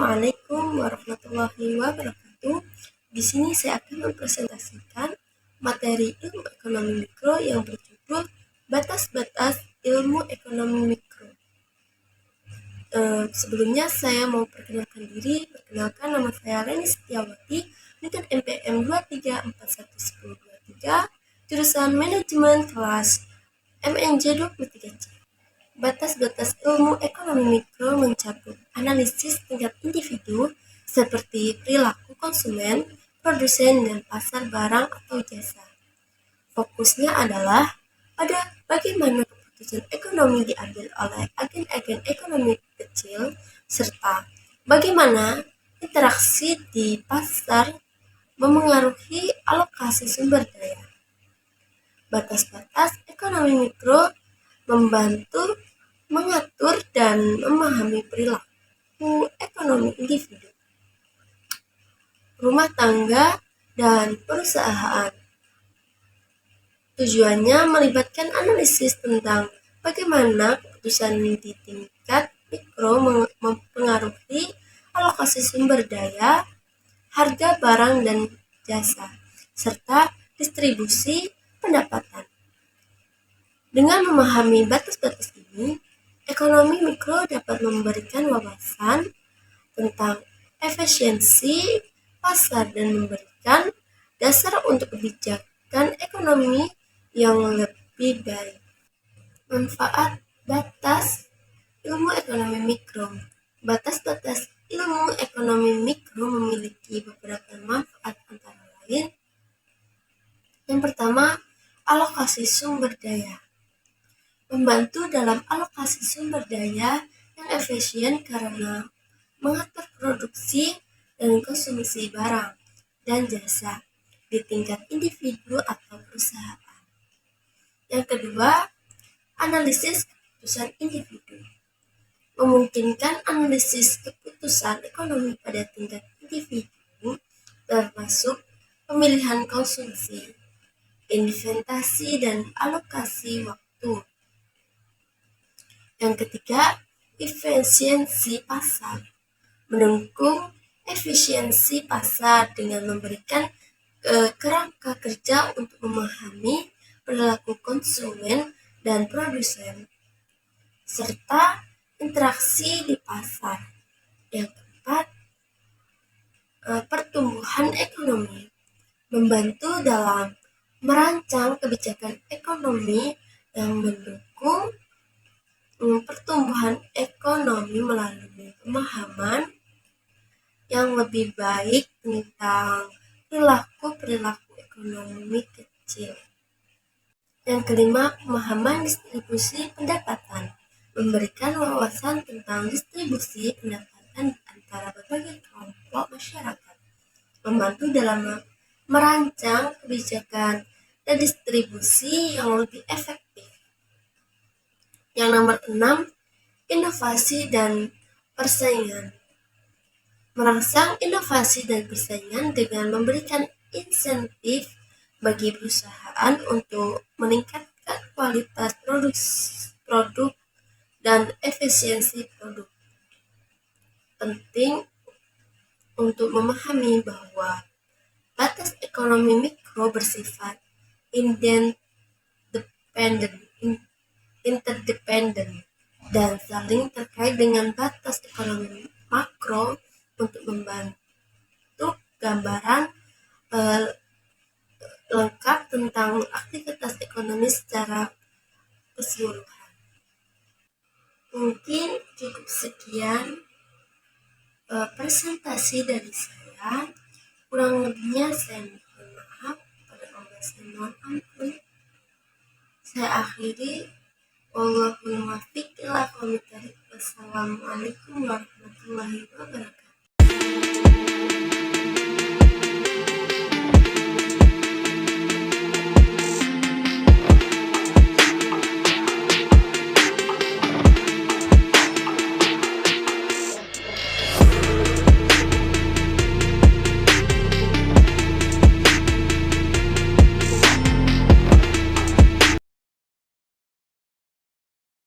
Assalamualaikum warahmatullahi wabarakatuh. Di sini saya akan mempresentasikan materi ilmu ekonomi mikro yang berjudul Batas-batas ilmu ekonomi mikro. Sebelumnya saya mau perkenalkan diri. Perkenalkan, nama saya Reni Setiawati dengan NPM 23411023, jurusan Manajemen kelas MNJ 23C. Batas-batas ilmu ekonomi mikro mencakup analisis tingkat individu seperti perilaku konsumen, produsen, dan pasar barang atau jasa. Fokusnya adalah pada bagaimana keputusan ekonomi diambil oleh agen-agen ekonomi kecil, serta bagaimana interaksi di pasar memengaruhi alokasi sumber daya. Batas-batas ekonomi mikro membantu mengatur dan memahami perilaku ekonomi individu, rumah tangga, dan perusahaan. Tujuannya melibatkan analisis tentang bagaimana keputusan di tingkat mikro mempengaruhi alokasi sumber daya, harga barang dan jasa, serta distribusi pendapatan. Dengan memahami batas-batas ini, ekonomi mikro dapat memberikan wawasan tentang efisiensi pasar dan memberikan dasar untuk kebijakan ekonomi yang lebih baik. Manfaat batas ilmu ekonomi mikro. Batas-batas ilmu ekonomi mikro memiliki beberapa manfaat antara lain. Yang pertama, alokasi sumber daya. Membantu dalam alokasi sumber daya yang efisien karena mengatur produksi dan konsumsi barang dan jasa di tingkat individu atau perusahaan. Yang kedua, analisis keputusan individu. Memungkinkan analisis keputusan ekonomi pada tingkat individu termasuk pemilihan konsumsi, investasi, dan alokasi waktu. Yang ketiga, efisiensi pasar. Mendukung efisiensi pasar dengan memberikan kerangka kerja untuk memahami perilaku konsumen dan produsen, serta interaksi di pasar. Yang keempat, pertumbuhan ekonomi. Membantu dalam merancang kebijakan ekonomi yang mendukung pertumbuhan ekonomi melalui pemahaman yang lebih baik tentang perilaku ekonomi kecil. Yang kelima, pemahaman distribusi pendapatan. Memberikan wawasan tentang distribusi pendapatan antara berbagai kelompok masyarakat. Membantu dalam merancang kebijakan dan distribusi yang lebih efektif. Yang nomor 6, inovasi dan persaingan. Merangsang inovasi dan persaingan dengan memberikan insentif bagi perusahaan untuk meningkatkan kualitas produk dan efisiensi produk. Penting untuk memahami bahwa batas ekonomi mikro bersifat interdependen dan saling terkait dengan batas ekonomi makro untuk membantu gambaran lengkap tentang aktivitas ekonomi secara keseluruhan. Mungkin cukup sekian presentasi dari saya. Kurang lebihnya saya mohon maaf, pada Allah saya mohon ampun. Saya akhiri. Wallahul muwaffiq ila aqwamit thoriq. Wassalamualaikum warahmatullahi wabarakatuh.